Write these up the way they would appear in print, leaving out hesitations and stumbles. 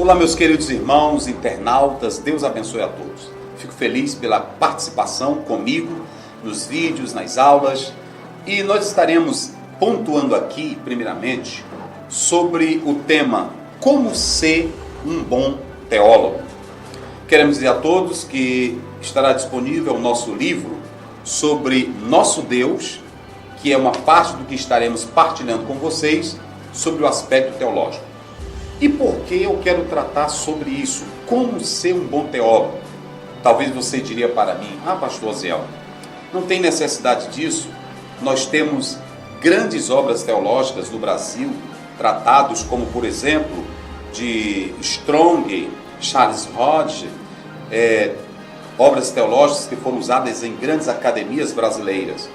Olá, meus queridos irmãos, internautas, Deus abençoe a todos. Fico feliz pela participação comigo nos vídeos, nas aulas, e nós estaremos pontuando aqui, primeiramente, sobre o tema Como ser um bom teólogo. Queremos dizer a todos que estará disponível o nosso livro sobre nosso Deus, que é uma parte do que estaremos partilhando com vocês sobre o aspecto teológico. E por que eu quero tratar sobre isso? Como ser um bom teólogo? Talvez você diria para mim, pastor Zé, não tem necessidade disso. Nós temos grandes obras teológicas no Brasil, tratados como, por exemplo, de Strong, Charles Hodge, obras teológicas que foram usadas em grandes academias brasileiras.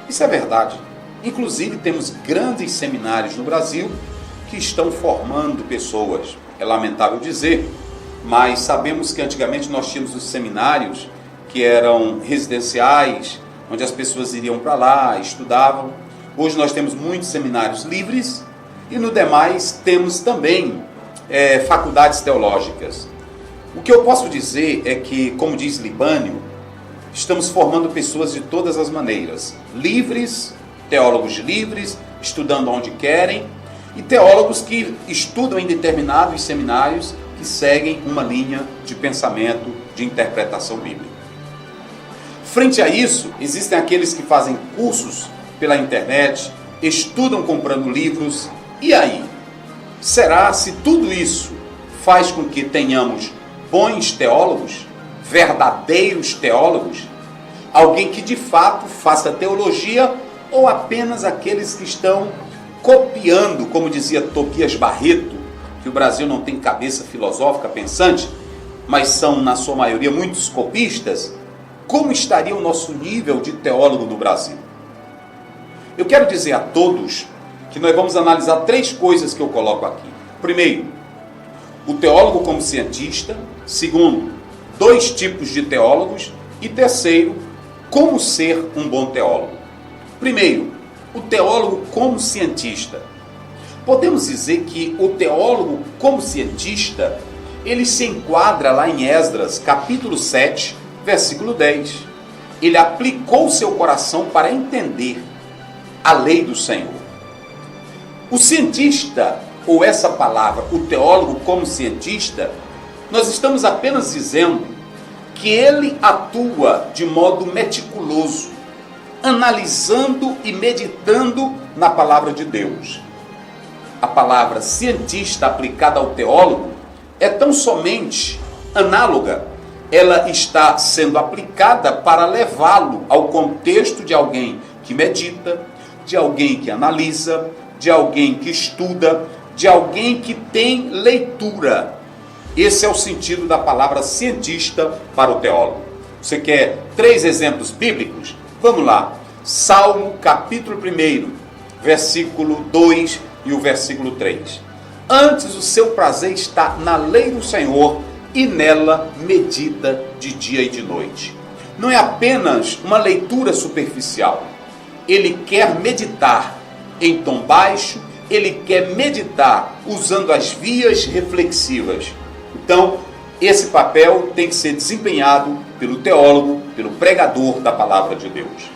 Isso é verdade. Inclusive temos grandes seminários no Brasil que estão formando pessoas. É lamentável dizer, mas sabemos que antigamente nós tínhamos os seminários que eram residenciais, onde as pessoas iriam para lá, estudavam. Hoje nós temos muitos seminários livres e no demais temos também faculdades teológicas. O que eu posso dizer é que, como diz Libânio, estamos formando pessoas de todas as maneiras. Livres, teólogos livres, estudando onde querem, e teólogos que estudam em determinados seminários que seguem uma linha de pensamento, de interpretação bíblica. Frente a isso, existem aqueles que fazem cursos pela internet, estudam comprando livros. E aí? Será se tudo isso faz com que tenhamos bons teólogos, verdadeiros teólogos, alguém que de fato faça teologia, ou apenas aqueles que estão copiando, como dizia Tobias Barreto, que o Brasil não tem cabeça filosófica pensante, mas são na sua maioria muitos copistas? Como estaria o nosso nível de teólogo no Brasil? Eu quero dizer a todos que nós vamos analisar três coisas que eu coloco aqui. Primeiro, o teólogo como cientista. Segundo, dois tipos de teólogos. E terceiro, como ser um bom teólogo. Primeiro, o teólogo como cientista. Podemos dizer que o teólogo como cientista, ele se enquadra lá em Esdras, capítulo 7, versículo 10. Ele aplicou seu coração para entender a lei do Senhor. O cientista, ou essa palavra, o teólogo como cientista, nós estamos apenas dizendo que ele atua de modo meticuloso, analisando e meditando na palavra de Deus. A palavra cientista aplicada ao teólogo é tão somente análoga. Ela está sendo aplicada para levá-lo ao contexto de alguém que medita, de alguém que analisa, de alguém que estuda, de alguém que tem leitura. Esse é o sentido da palavra cientista para o teólogo. Você quer 3 exemplos bíblicos? Vamos lá. Salmo capítulo 1, versículo 2 e o versículo 3. Antes o seu prazer está na lei do Senhor, e nela medita de dia e de noite. Não é apenas uma leitura superficial. Ele quer meditar em tom baixo, ele quer meditar usando as vias reflexivas. Então, esse papel tem que ser desempenhado pelo teólogo, pelo pregador da palavra de Deus.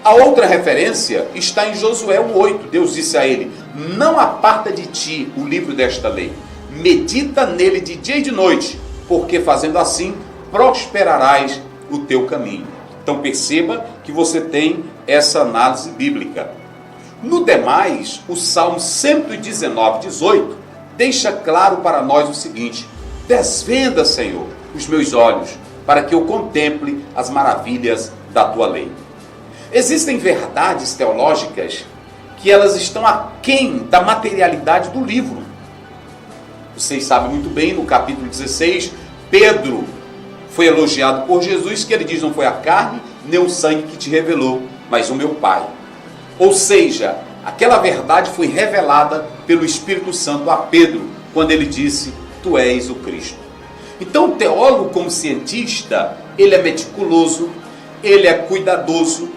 A outra referência está em Josué 1:8. Deus disse a ele: não aparta de ti o livro desta lei, medita nele de dia e de noite, porque fazendo assim prosperarás o teu caminho. Então perceba que você tem essa análise bíblica. No demais, o Salmo 119:18 deixa claro para nós o seguinte: desvenda, Senhor, os meus olhos, para que eu contemple as maravilhas da tua lei. Existem verdades teológicas que elas estão aquém da materialidade do livro. Vocês sabem muito bem, no capítulo 16, Pedro foi elogiado por Jesus, que ele diz: não foi a carne nem o sangue que te revelou, mas o meu Pai. Ou seja, aquela verdade foi revelada pelo Espírito Santo a Pedro, quando ele disse: tu és o Cristo. Então o teólogo como cientista, ele é meticuloso, ele é cuidadoso,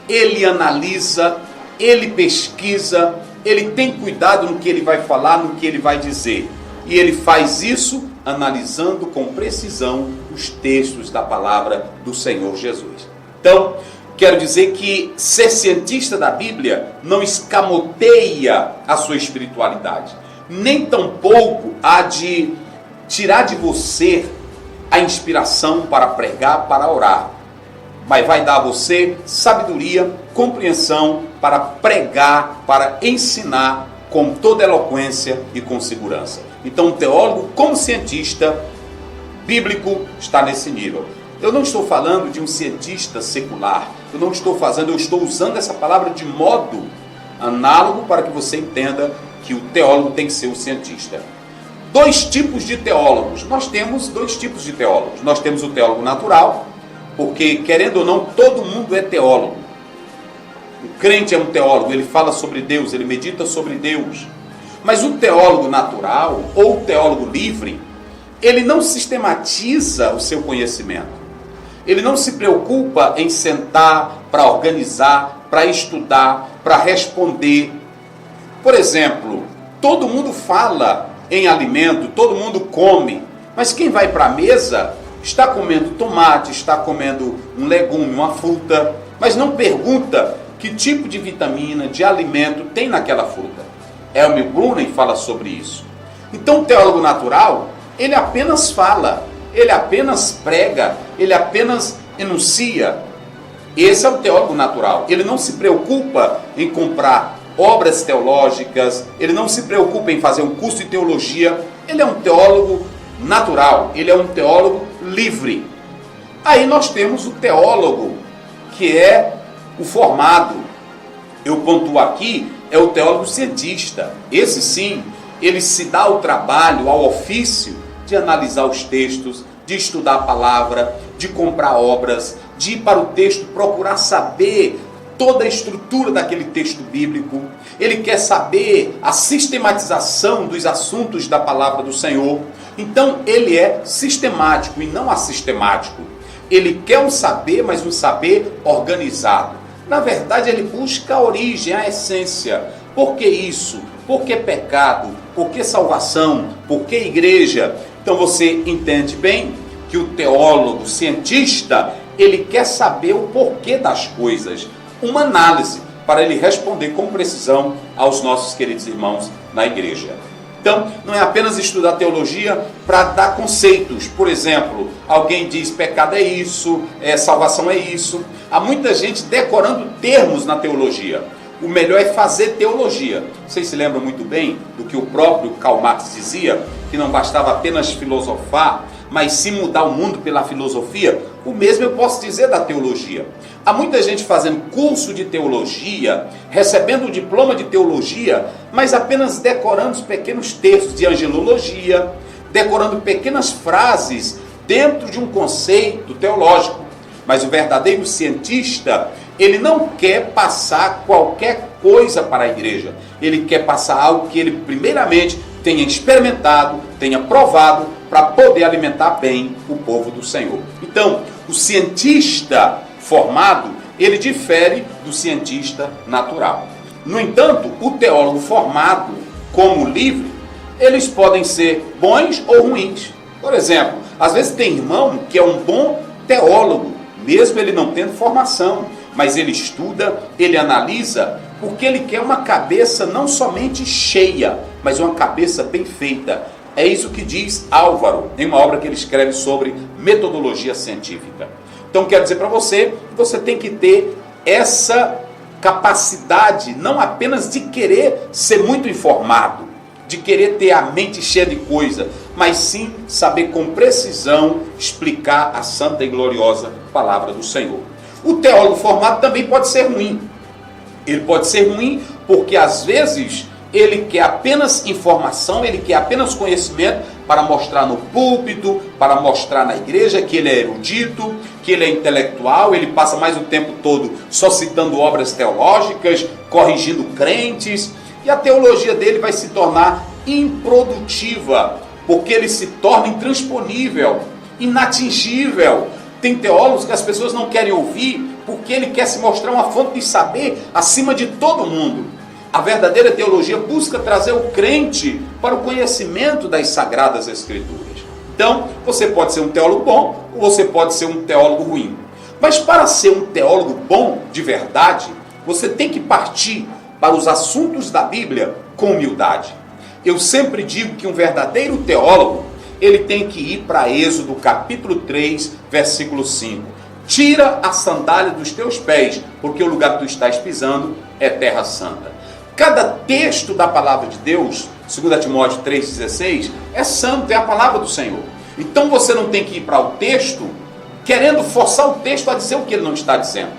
ele analisa, ele pesquisa, ele tem cuidado no que ele vai falar, no que ele vai dizer. E ele faz isso analisando com precisão os textos da palavra do Senhor Jesus. Então, quero dizer que ser cientista da Bíblia não escamoteia a sua espiritualidade. Nem tampouco há de tirar de você a inspiração para pregar, para orar. Mas vai dar a você sabedoria, compreensão para pregar, para ensinar com toda eloquência e com segurança. Então, um teólogo, como cientista bíblico, está nesse nível. Eu não estou falando de um cientista secular. Eu estou usando essa palavra de modo análogo para que você entenda que o teólogo tem que ser o cientista. Dois tipos de teólogos. Nós temos dois tipos de teólogos. Nós temos o teólogo natural, porque, querendo ou não, todo mundo é teólogo. O crente é um teólogo, ele fala sobre Deus, ele medita sobre Deus. Mas o teólogo natural, ou o teólogo livre, ele não sistematiza o seu conhecimento. Ele não se preocupa em sentar para organizar, para estudar, para responder. Por exemplo, todo mundo fala em alimento, todo mundo come, mas quem vai para a mesa está comendo tomate, está comendo um legume, uma fruta, mas não pergunta que tipo de vitamina, de alimento tem naquela fruta. Helmut Brunner fala sobre isso. Então o teólogo natural, ele apenas fala, ele apenas prega, ele apenas enuncia. Esse é o teólogo natural. Ele não se preocupa em comprar obras teológicas, ele não se preocupa em fazer um curso de teologia. Ele é um teólogo natural, ele é um teólogo livre. Aí nós temos o teólogo que é o formado. Eu pontuo aqui, é o teólogo cientista. Esse sim, ele se dá ao trabalho, ao ofício de analisar os textos, de estudar a palavra, de comprar obras, de ir para o texto, procurar saber toda a estrutura daquele texto bíblico. Ele quer saber a sistematização dos assuntos da palavra do Senhor. Então ele é sistemático e não assistemático. Ele quer um saber, mas um saber organizado. Na verdade, ele busca a origem, a essência. Por que isso? Por que pecado? Por que salvação? Por que igreja? Então você entende bem que o teólogo, cientista, ele quer saber o porquê das coisas. Uma análise para ele responder com precisão aos nossos queridos irmãos na igreja. Então, não é apenas estudar teologia para dar conceitos. Por exemplo, alguém diz pecado é isso, salvação é isso. Há muita gente decorando termos na teologia. O melhor é fazer teologia. Vocês se lembram muito bem do que o próprio Karl Marx dizia, que não bastava apenas filosofar, mas sim mudar o mundo pela filosofia? O mesmo eu posso dizer da teologia. Há muita gente fazendo curso de teologia, recebendo o diploma de teologia, mas apenas decorando os pequenos textos de angelologia, decorando pequenas frases dentro de um conceito teológico. Mas o verdadeiro cientista, ele não quer passar qualquer coisa para a igreja. Ele quer passar algo que ele primeiramente tenha experimentado, tenha provado, para poder alimentar bem o povo do Senhor. Então, o cientista formado, ele difere do cientista natural. No entanto, o teólogo formado como livre, eles podem ser bons ou ruins. Por exemplo, às vezes tem irmão que é um bom teólogo, mesmo ele não tendo formação, mas ele estuda, ele analisa, porque ele quer uma cabeça não somente cheia, mas uma cabeça bem feita. É isso que diz Álvaro, em uma obra que ele escreve sobre metodologia científica. Então, quero dizer para você que você tem que ter essa capacidade, não apenas de querer ser muito informado, de querer ter a mente cheia de coisa, mas sim saber com precisão explicar a santa e gloriosa palavra do Senhor. O teólogo formado também pode ser ruim. Ele pode ser ruim porque às vezes ele quer apenas informação, ele quer apenas conhecimento para mostrar no púlpito, para mostrar na igreja que ele é erudito, que ele é intelectual, ele passa mais o tempo todo só citando obras teológicas, corrigindo crentes, e a teologia dele vai se tornar improdutiva, porque ele se torna intransponível, inatingível. Tem teólogos que as pessoas não querem ouvir, porque ele quer se mostrar uma fonte de saber acima de todo mundo. A verdadeira teologia busca trazer o crente para o conhecimento das Sagradas Escrituras. Então, você pode ser um teólogo bom ou você pode ser um teólogo ruim. Mas para ser um teólogo bom de verdade, você tem que partir para os assuntos da Bíblia com humildade. Eu sempre digo que um verdadeiro teólogo, ele tem que ir para Êxodo capítulo 3, versículo 5. Tira a sandália dos teus pés, porque o lugar que tu estás pisando é terra santa. Cada texto da palavra de Deus, 2 Timóteo 3,16, é santo, é a palavra do Senhor. Então você não tem que ir para o texto querendo forçar o texto a dizer o que ele não está dizendo.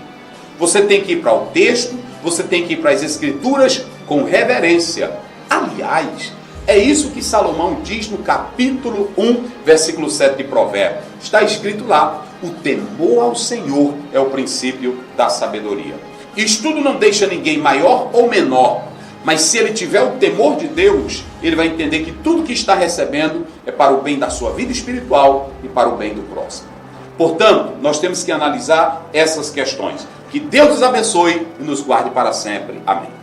Você tem que ir para o texto, você tem que ir para as Escrituras com reverência. Aliás, é isso que Salomão diz no capítulo 1, versículo 7 de Provérbios. Está escrito lá: o temor ao Senhor é o princípio da sabedoria. Estudo não deixa ninguém maior ou menor, mas se ele tiver o temor de Deus, ele vai entender que tudo que está recebendo é para o bem da sua vida espiritual e para o bem do próximo. Portanto, nós temos que analisar essas questões. Que Deus nos abençoe e nos guarde para sempre. Amém.